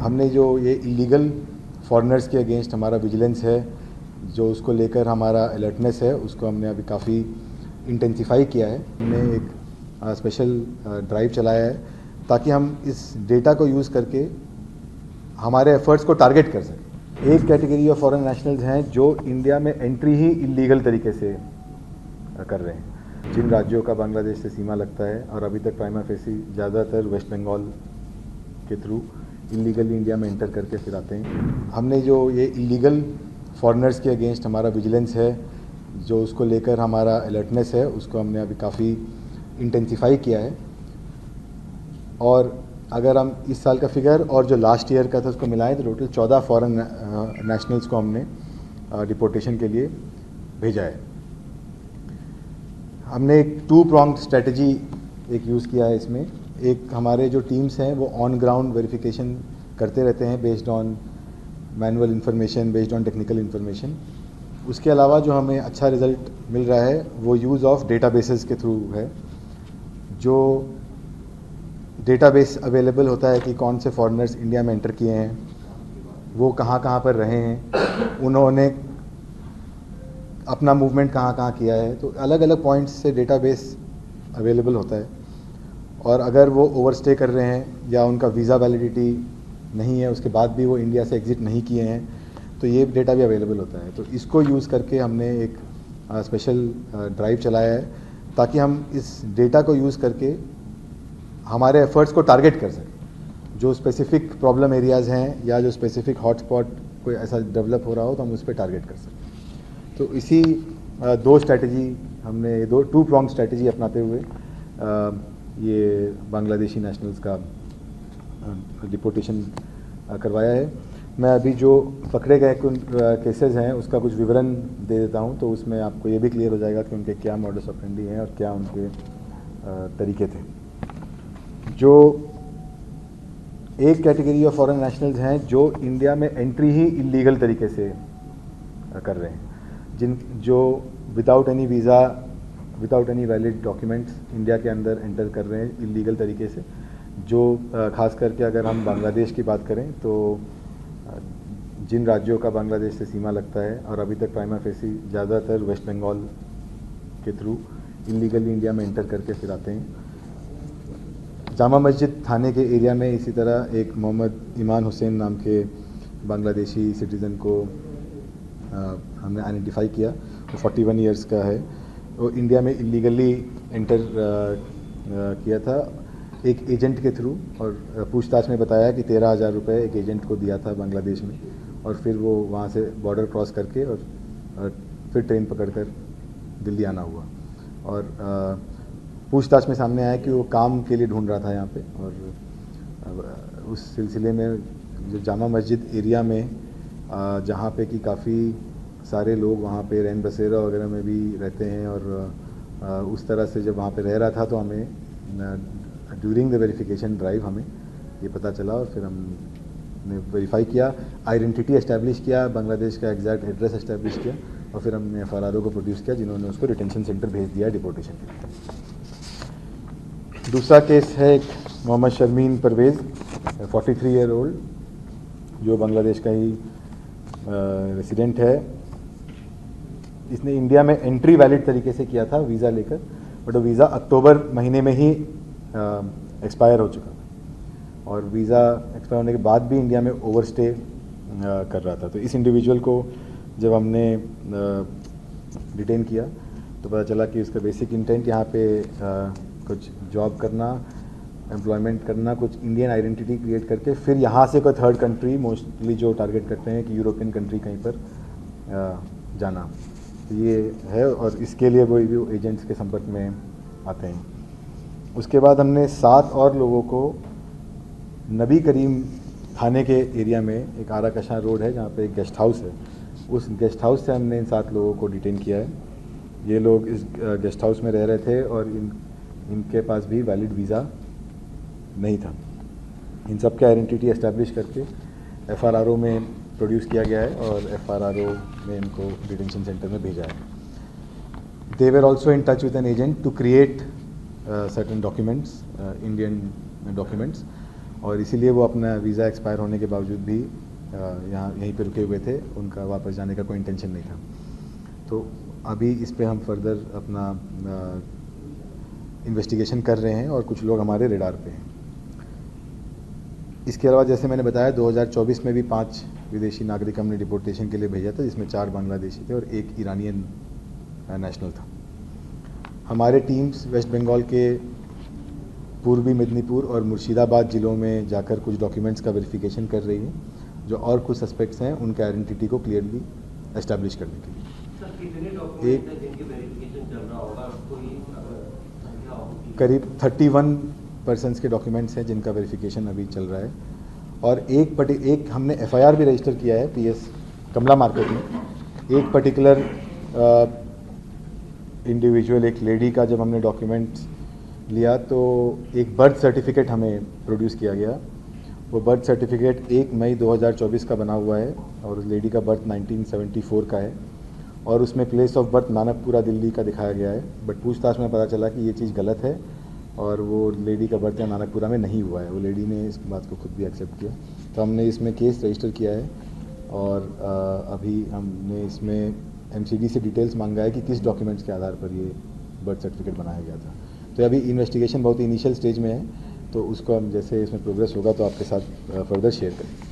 हमने जो ये इलीगल फॉरेनर्स के अगेंस्ट हमारा विजिलेंस है, जो उसको लेकर हमारा अलर्टनेस है, उसको हमने अभी काफ़ी इंटेंसिफाई किया है। हमने एक स्पेशल ड्राइव चलाया है ताकि हम इस डेटा को यूज़ करके हमारे एफर्ट्स को टारगेट कर सकें। एक कैटेगरी ऑफ फॉरेन नेशनल्स हैं जो इंडिया में एंट्री ही इलीगल तरीके से कर रहे हैं। जिन राज्यों का बांग्लादेश से सीमा लगता है और अभी तक प्राइमा फेसी ज़्यादातर वेस्ट बंगाल के थ्रू इलीगली इंडिया में एंटर करके फिर आते हैं। हमने जो ये इलीगल फॉरेनर्स के अगेंस्ट हमारा विजिलेंस है, जो उसको लेकर हमारा अलर्टनेस है, उसको हमने अभी काफ़ी इंटेंसिफाई किया है। और अगर हम इस साल का फिगर और जो लास्ट ईयर का था उसको मिलाएं तो टोटल 14 फॉरेन नेशनल्स को हमने डिपोर्टेशन के लिए भेजा है। हमने एक 2 pronged स्ट्रेटजी एक यूज़ किया है इसमें। एक हमारे जो टीम्स हैं वो ऑन ग्राउंड वेरिफिकेशन करते रहते हैं based on manual information, based on technical information. उसके अलावा जो हमें अच्छा रिज़ल्ट मिल रहा है वो यूज़ ऑफ डेटाबेसेस के थ्रू है। जो डेटाबेस अवेलेबल होता है कि कौन से फॉरेनर्स इंडिया में एंटर किए हैं, वो कहाँ कहाँ पर रहे हैं, उन्होंने अपना मूवमेंट कहाँ कहाँ किया है, तो अलग अलग पॉइंट्स से डेटाबेस अवेलेबल होता है। और अगर वो ओवरस्टे कर रहे हैं या उनका वीज़ा वैलिडिटी नहीं है, उसके बाद भी वो इंडिया से एग्ज़िट नहीं किए हैं, तो ये डेटा भी अवेलेबल होता है। तो इसको यूज़ करके हमने एक स्पेशल ड्राइव चलाया है ताकि हम इस डेटा को यूज़ करके हमारे एफर्ट्स को टारगेट कर सकें। जो स्पेसिफिक प्रॉब्लम एरियाज़ हैं या जो स्पेसिफिक हॉटस्पॉट कोई ऐसा डेवलप हो रहा हो तो हम उस पर टारगेट कर सकें। तो इसी 2 स्ट्रैटेजी हमने 2 pronged स्ट्रैटेजी अपनाते हुए ये बांग्लादेशी नेशनल्स का डिपोर्टेशन करवाया है। मैं अभी जो पकड़े गए केसेस हैं उसका कुछ विवरण दे देता हूं, तो उसमें आपको ये भी क्लियर हो जाएगा कि उनके क्या मॉडस ऑपरेंडी हैं और क्या उनके तरीके थे। जो एक कैटेगरी ऑफ फॉरेन नेशनल्स हैं जो इंडिया में एंट्री ही इलीगल तरीके से कर रहे हैं, जो without any visa, without any valid documents India के अंदर एंटर कर रहे हैं इलीगल तरीके से। जो ख़ास करके अगर हम बांग्लादेश की बात करें तो जिन राज्यों का बांग्लादेश से सीमा लगता है और अभी तक प्राइमा फेसी ज़्यादातर वेस्ट बंगाल के थ्रू इलीगली इंडिया में एंटर करके फिर आते हैं। जामा मस्जिद थाने के एरिया में इसी तरह एक मोहम्मद ईमान हुसैन नाम के बांग्लादेशी सिटीज़न को हमने आइडेंटिफाई किया। वो 41 ईयर्स का है। वो इंडिया में इलीगली एंटर किया था एक एजेंट के थ्रू, और पूछताछ में बताया कि 13,000 रुपये एक एजेंट को दिया था बांग्लादेश में, और फिर वो वहाँ से बॉर्डर क्रॉस करके और फिर ट्रेन पकड़कर दिल्ली आना हुआ। और पूछताछ में सामने आया कि वो काम के लिए ढूंढ रहा था यहाँ पे, और उस सिलसिले में जो जामा मस्जिद एरिया में जहाँ पे कि काफ़ी सारे लोग वहाँ पे रैन बसेरा वगैरह में भी रहते हैं, और उस तरह से जब वहाँ पे रह रहा था तो हमें ड्यूरिंग द वेरिफिकेशन ड्राइव हमें ये पता चला, और फिर हमने वेरीफाई किया, आइडेंटिटी एस्टैब्लिश किया, बांग्लादेश का एग्जैक्ट एड्रेस एस्टैब्लिश किया, और फिर हमने FRRO को प्रोड्यूस किया जिन्होंने उसको डिटेंशन सेंटर भेज दिया डिपोर्टेशन के लिए। दूसरा केस है एक मोहम्मद शर्मीन परवेज़, 43 ईयर ओल्ड, जो बांग्लादेश का ही रेसिडेंट है। इसने इंडिया में एंट्री वैलिड तरीके से किया था वीज़ा लेकर, बट वो वीज़ा अक्टूबर महीने में ही एक्सपायर हो चुका था, और वीज़ा एक्सपायर होने के बाद भी इंडिया में ओवरस्टे कर रहा था। तो इस इंडिविजुअल को जब हमने डिटेन किया तो पता चला कि उसका बेसिक इंटेंट यहाँ पे कुछ जॉब करना, एम्प्लॉयमेंट करना, कुछ इंडियन आइडेंटिटी क्रिएट करके फिर यहाँ से कोई थर्ड कंट्री, मोस्टली जो टारगेट करते हैं कि यूरोपियन कंट्री कहीं पर जाना, ये है, और इसके लिए वो एजेंट्स के संपर्क में आते हैं। उसके बाद हमने 7 और लोगों को नबी करीम थाने के एरिया में, एक आरा कशां रोड है जहाँ पे एक गेस्ट हाउस है, उस गेस्ट हाउस से हमने इन 7 लोगों को डिटेन किया है। ये लोग इस गेस्ट हाउस में रह रहे थे और इनके पास भी वैलिड वीज़ा नहीं था। इन सब की आइडेंटिटी एस्टैब्लिश करके FRRO में प्रोड्यूस किया गया है, और FRRO ने इनको डिटेंशन सेंटर में भेजा है। They were also in touch with an agent to create certain documents, Indian documents, और इसीलिए वो अपना वीज़ा एक्सपायर होने के बावजूद भी यहाँ यहीं पे रुके हुए थे, उनका वापस जाने का कोई इंटेंशन नहीं था। तो अभी इस पे हम फर्दर अपना इन्वेस्टिगेशन कर रहे हैं और कुछ लोग हमारे रेडार पे हैं। इसके अलावा जैसे मैंने बताया 2024 में भी 5 विदेशी नागरिक हमने डिपोर्टेशन के लिए भेजा था, जिसमें 4 बांग्लादेशी थे और 1 ईरानियन नेशनल था। हमारे टीम्स वेस्ट बंगाल के पूर्वी मेदिनीपुर और मुर्शिदाबाद ज़िलों में जाकर कुछ डॉक्यूमेंट्स का वेरिफिकेशन कर रही है, जो और कुछ सस्पेक्ट्स हैं उनके आइडेंटिटी को क्लियरली एस्टैब्लिश करने के लिए। सर, कितने डॉक्यूमेंट हैं जिनकी वेरिफिकेशन चल रहा होगा? कोई संख्या होगी? करीब 31 पर्सन्स के डॉक्यूमेंट्स हैं जिनका वेरिफिकेशन अभी चल रहा है, और एक हमने एफआईआर भी रजिस्टर किया है पीएस कमला मार्केट में। एक पर्टिकुलर इंडिविजुअल, एक लेडी का जब हमने डॉक्यूमेंट्स लिया तो एक बर्थ सर्टिफिकेट हमें प्रोड्यूस किया गया। वो बर्थ सर्टिफिकेट 1 मई 2024 का बना हुआ है और उस लेडी का बर्थ 1974 का है, और उसमें place of birth Nanakpura Delhi का दिखाया गया है। बट पूछताछ में पता चला कि ये चीज़ गलत है और वो लेडी का बर्थ यहाँ नानकपुरा में नहीं हुआ है। वो लेडी ने इस बात को खुद भी एक्सेप्ट किया, तो हमने इसमें केस रजिस्टर किया है और अभी हमने इसमें एमसीडी से डिटेल्स मांगा है कि किस डॉक्यूमेंट्स के आधार पर ये बर्थ सर्टिफिकेट बनाया गया था। तो अभी इन्वेस्टिगेशन बहुत इनिशियल स्टेज में है, तो उसको हम जैसे इसमें प्रोग्रेस होगा तो आपके साथ फर्दर शेयर करेंगे।